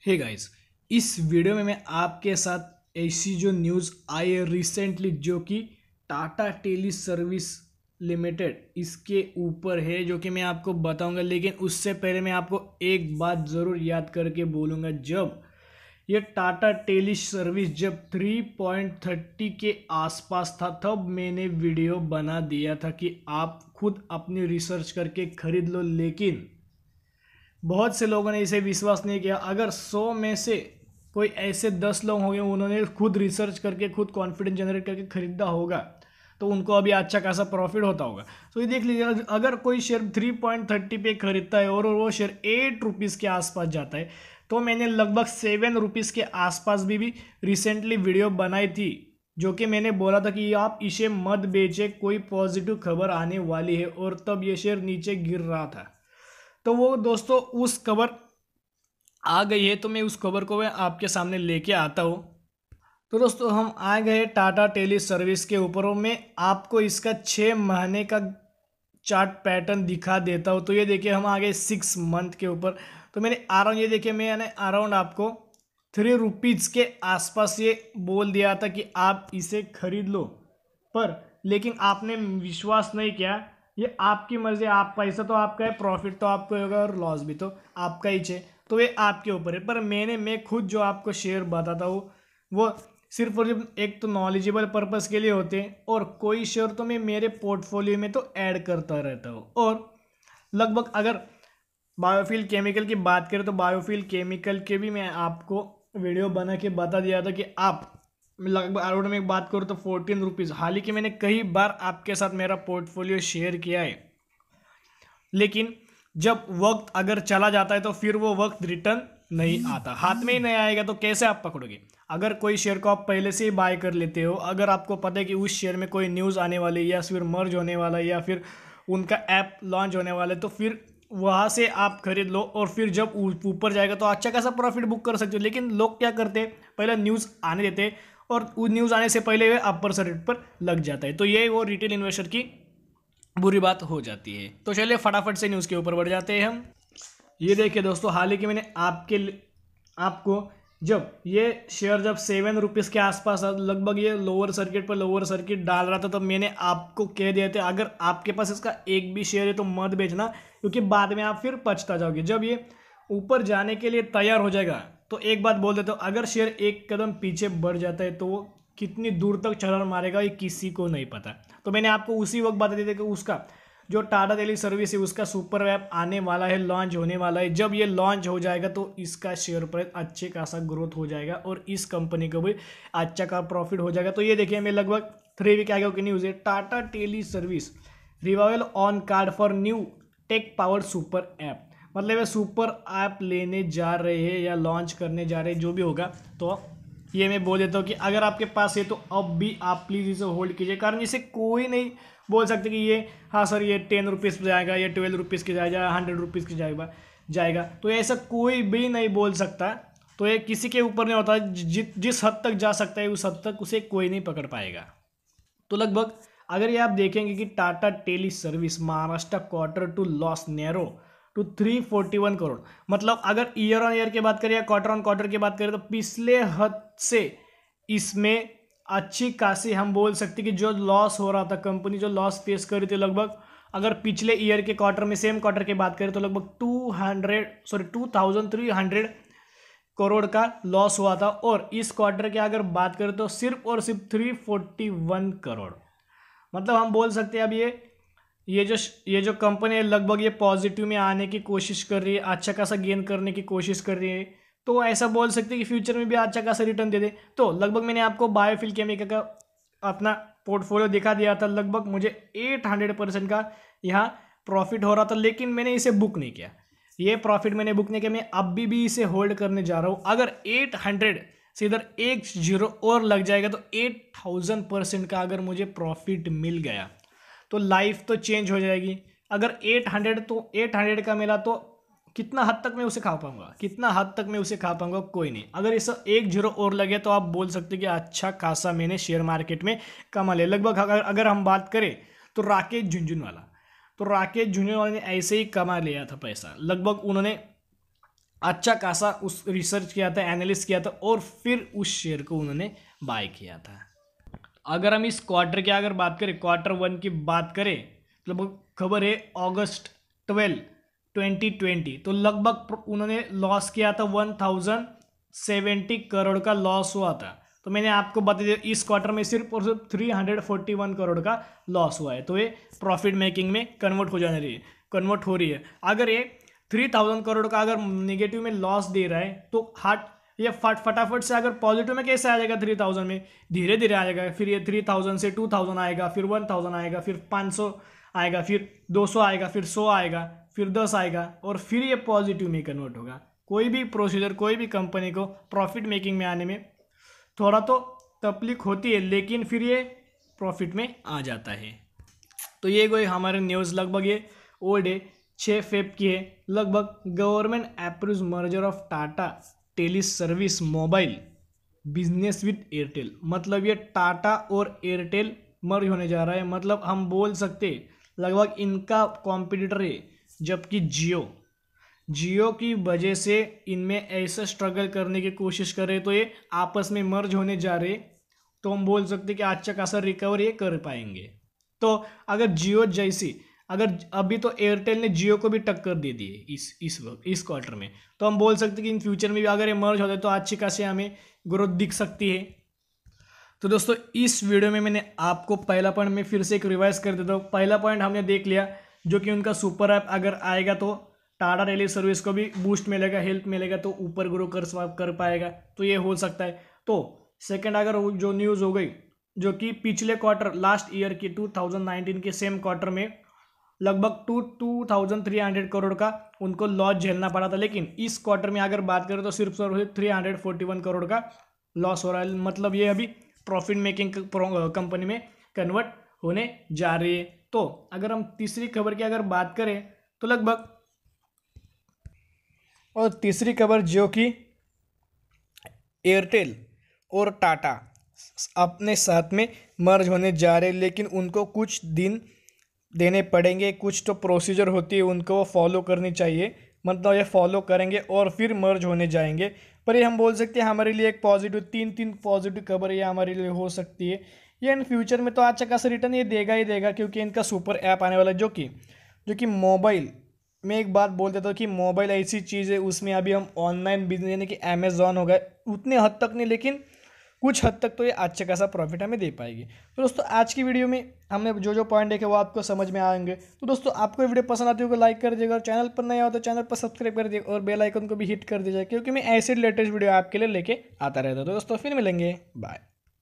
Hey guys, इस video में मैं आपके साथ ऐसी जो न्यूज़ आई है रिसेंटली जो कि टाटा टेली सर्विस लिमिटेड इसके ऊपर है जो कि मैं आपको बताऊंगा। लेकिन उससे पहले मैं आपको एक बात ज़रूर याद करके बोलूँगा। जब ये टाटा टेली सर्विस जब 3.30 के आसपास था तब मैंने वीडियो बना दिया था कि आप खुद अपनी रिसर्च करके खरीद लो। लेकिन बहुत से लोगों ने इसे विश्वास नहीं किया। अगर 100 में से कोई ऐसे 10 लोग होंगे उन्होंने खुद रिसर्च करके खुद कॉन्फिडेंस जनरेट करके खरीदा होगा तो उनको अभी अच्छा खासा प्रॉफिट होता होगा। तो ये देख लीजिए, अगर कोई शेयर 3.30 पे खरीदता है और वो शेयर 8 रुपीज़ के आसपास जाता है तो मैंने लगभग 7 रुपीज़ के आसपास भी रिसेंटली वीडियो बनाई थी जो कि मैंने बोला था कि आप इसे मत बेचे, कोई पॉजिटिव खबर आने वाली है। और तब ये शेयर नीचे गिर रहा था। तो वो दोस्तों उस खबर आ गई है तो मैं उस खबर को मैं आपके सामने लेके आता हूँ। तो दोस्तों हम आ गए टाटा टेली सर्विस के ऊपर और मैं आपको इसका 6 महीने का चार्ट पैटर्न दिखा देता हूँ। तो ये देखिए हम आ गए 6 मंथ के ऊपर। तो मैंने अराउंड ये देखिए मैंने अराउंड आपको 3 रुपीज़ के आसपास ये बोल दिया था कि आप इसे खरीद लो, पर लेकिन आपने विश्वास नहीं किया। ये आपकी मर्जी, आप पैसा तो आपका है, प्रॉफिट तो आपको होगा और लॉस भी तो आपका ही है। तो ये आपके ऊपर है। पर मैं खुद जो आपको शेयर बताता हूँ वो सिर्फ और सिर्फ एक तो नॉलेजेबल पर्पस के लिए होते हैं और कोई शेयर तो मैं मेरे पोर्टफोलियो में तो ऐड करता रहता हूँ। और लगभग अगर बायोफिल केमिकल की बात करें तो बायोफिल केमिकल के भी मैं आपको वीडियो बना के बता दिया था कि आप लगभग अराउंड में एक बात करूँ तो 14 रुपीज़। हालांकि मैंने कई बार आपके साथ मेरा पोर्टफोलियो शेयर किया है, लेकिन जब वक्त अगर चला जाता है तो फिर वो वक्त रिटर्न नहीं आता, हाथ में ही नहीं आएगा तो कैसे आप पकड़ोगे। अगर कोई शेयर को आप पहले से ही बाय कर लेते हो, अगर आपको पता है कि उस शेयर में कोई न्यूज़ आने वाली है या फिर मर्ज होने वाला है या फिर उनका ऐप लॉन्च होने वाला है, तो फिर वहाँ से आप खरीद लो और फिर जब ऊपर जाएगा तो अच्छा खासा प्रॉफिट बुक कर सकते हो। लेकिन लोग क्या करते हैं, पहले न्यूज़ आने देते हैं और उस न्यूज़ आने से पहले वे अपर रेट पर लग जाता है। तो ये वो रिटेल इन्वेस्टर की बुरी बात हो जाती है। तो चलिए फटाफट से न्यूज़ के ऊपर बढ़ जाते हैं हम। ये देखिए दोस्तों, हाल ही कि मैंने आपको जब ये शेयर जब 7 रुपीज़ के आसपास लगभग ये लोअर सर्किट डाल रहा था तब मैंने आपको कह दिया था अगर आपके पास इसका एक भी शेयर है तो मत बेचना, क्योंकि बाद में आप फिर पछता जाओगे। जब ये ऊपर जाने के लिए तैयार हो जाएगा तो एक बात बोल देता हूँ, अगर शेयर एक कदम पीछे बढ़ जाता है तो वो कितनी दूर तक छलांग मारेगा ये किसी को नहीं पता। तो मैंने आपको उसी वक्त बता दिया था कि उसका जो टाटा टेली सर्विस है उसका सुपर ऐप आने वाला है, लॉन्च होने वाला है। जब ये लॉन्च हो जाएगा तो इसका शेयर प्राइस अच्छे खासा ग्रोथ हो जाएगा और इस कंपनी को भी अच्छा का प्रॉफिट हो जाएगा। तो ये देखिए मैं लगभग 3 वीक आगे की न्यूज़ है, Tata teleservices revival on card for new tech power super app. मतलब ये सुपर ऐप लेने जा रहे हैं या लॉन्च करने जा रहे हैं, जो भी होगा। तो ये मैं बोल देता हूँ कि अगर आपके पास है तो अब भी आप प्लीज़ इसे होल्ड कीजिए, कारण इसे कोई नहीं बोल सकते कि ये हाँ सर ये 10 रुपीज़ पे जाएगा, ये 12 रुपीज़ की जाएगा, 100 रुपीज़ की जाएगा। तो ऐसा कोई भी नहीं बोल सकता। तो ये किसी के ऊपर नहीं होता, जिस हद तक जा सकता है उस हद तक उसे कोई नहीं पकड़ पाएगा। तो लगभग अगर ये आप देखेंगे कि Tata teleservices Maharashtra quarter two loss narrow to 341 crore, मतलब अगर ईयर ऑन ईयर की बात करें या क्वार्टर ऑन क्वार्टर की बात करें तो पिछले हद से इसमें अच्छी खासी हम बोल सकते कि जो लॉस हो रहा था, कंपनी जो लॉस फेस कर रही थी, लगभग अगर पिछले ईयर के क्वार्टर में सेम क्वार्टर की बात करें तो लगभग 2300 करोड़ का लॉस हुआ था। और इस क्वार्टर की अगर बात करें तो सिर्फ और सिर्फ 341 करोड़। मतलब हम बोल सकते हैं अब ये जो कंपनी है लगभग ये पॉजिटिव में आने की कोशिश कर रही है, अच्छा खासा गेन करने की कोशिश कर रही है। तो ऐसा बोल सकते हैं कि फ्यूचर में भी अच्छा खासा रिटर्न दे दे। तो लगभग मैंने आपको बायोफिल केमिकल का अपना पोर्टफोलियो दिखा दिया था, लगभग मुझे 800% का यहाँ प्रॉफिट हो रहा था, लेकिन मैंने इसे बुक नहीं किया। ये प्रॉफिट मैंने बुक नहीं किया, मैं अभी भी इसे होल्ड करने जा रहा हूँ। अगर 800 से इधर एक जीरो और लग जाएगा तो 8000% का अगर मुझे प्रॉफिट मिल गया तो लाइफ तो चेंज हो जाएगी। अगर 800 तो 800 का मिला तो कितना हद तक मैं उसे खा पाऊंगा, कोई नहीं। अगर इस एक जीरो और लगे तो आप बोल सकते कि अच्छा खासा मैंने शेयर मार्केट में कमा लिया। लगभग अगर हम बात करें तो राकेश झुनझुनवाला ने ऐसे ही कमा लिया था पैसा। लगभग उन्होंने अच्छा खासा उस रिसर्च किया था, एनालिस्ट किया था और फिर उस शेयर को उन्होंने बाय किया था। अगर हम इस क्वार्टर की अगर बात करें, Q1 की बात करें, लगभग खबर है अगस्त 12, 2020, तो लगभग उन्होंने लॉस किया था 1070 करोड़ का लॉस हुआ था। तो मैंने आपको बता दिया इस क्वार्टर में सिर्फ और सिर्फ 341 करोड़ का लॉस हुआ है। तो ये प्रॉफिट मेकिंग में कन्वर्ट हो रही है। अगर ये 3000 करोड़ का अगर नेगेटिव में लॉस दे रहा है तो ये फटाफट से अगर पॉजिटिव में कैसे आ जाएगा 3000 में, धीरे धीरे आ जाएगा। फिर ये 3000 से 2000 आएगा, फिर 1000 आएगा, फिर 500 आएगा, फिर 200 आएगा, फिर 100 आएगा, फिर 10 आएगा और फिर ये पॉजिटिव में कन्वर्ट होगा। कोई भी प्रोसीजर, कोई भी कंपनी को प्रॉफिट मेकिंग में आने में थोड़ा तो तकलीफ होती है, लेकिन फिर ये प्रॉफिट में आ जाता है। तो ये कोई हमारे न्यूज़ लगभग ये ओल्ड है, 6 फेब की है। लगभग government approves merger of Tata teleservices mobile business with Airtel. मतलब ये टाटा और एयरटेल मर्ज होने जा रहा है। मतलब हम बोल सकते लगभग इनका कॉम्पिटिटर है, जबकि जियो की वजह से इनमें ऐसा स्ट्रगल करने की कोशिश करे तो ये आपस में मर्ज होने जा रहे, तो हम बोल सकते कि अच्छा खासा रिकवर ये कर पाएंगे। तो अगर जियो जैसी, अगर अभी तो एयरटेल ने जियो को भी टक्कर दे दी है इस क्वार्टर में, तो हम बोल सकते कि इन फ्यूचर में भी अगर ये मर्ज होता है तो अच्छी खासी हमें ग्रोथ दिख सकती है। तो दोस्तों इस वीडियो में मैंने आपको पहला पॉइंट में फिर से एक रिवाइज कर देता हूँ। पहला पॉइंट हमने देख लिया, जो कि उनका सुपर ऐप अगर आएगा तो टाटा टेली सर्विस को भी बूस्ट मिलेगा, हेल्प मिलेगा, तो ऊपर ग्रो कर पाएगा, तो ये हो सकता है। तो सेकंड, अगर जो न्यूज़ हो गई जो कि पिछले क्वार्टर लास्ट ईयर की 2019 के सेम क्वार्टर में लगभग 2300 करोड़ का उनको लॉस झेलना पड़ा था, लेकिन इस क्वार्टर में अगर बात करें तो सिर्फ 341 करोड़ का लॉस हो रहा है। मतलब ये अभी प्रॉफिट मेकिंग कंपनी में कन्वर्ट होने जा रही है। तो अगर हम तीसरी खबर की अगर बात करें तो लगभग, और तीसरी खबर जो कि एयरटेल और टाटा अपने साथ में मर्ज होने जा रहे हैं, लेकिन उनको कुछ दिन देने पड़ेंगे, कुछ तो प्रोसीजर होती है उनको फॉलो करनी चाहिए। मतलब ये फॉलो करेंगे और फिर मर्ज होने जाएंगे। पर ये हम बोल सकते हैं हमारे लिए एक पॉजिटिव, तीन पॉजिटिव खबर ये हमारे लिए हो सकती है। ये इन फ्यूचर में तो अच्छा खासा रिटर्न ये देगा ही देगा, क्योंकि इनका सुपर ऐप आने वाला है जो कि मोबाइल में, एक बात बोल देता हूँ कि मोबाइल ऐसी चीज़ है, उसमें अभी हम ऑनलाइन बिजनेस यानी कि अमेजॉन हो गए उतने हद तक नहीं, लेकिन कुछ हद तक तो ये अच्छा खासा प्रॉफिट हमें दे पाएगी। तो दोस्तों आज की वीडियो में हमने जो पॉइंट देखे वो आपको समझ में आएंगे। तो दोस्तों आपको वीडियो पसंद आती होगी लाइक कर दीजिएगा, और चैनल पर नया हो तो चैनल पर सब्सक्राइब कर दीजिएगा और बेल आइकन को भी हिट कर दीजिएगा, क्योंकि मैं ऐसे लेटेस्ट वीडियो आपके लिए लेके आता रहता हूँ। तो दोस्तों फिर मिलेंगे, बाय।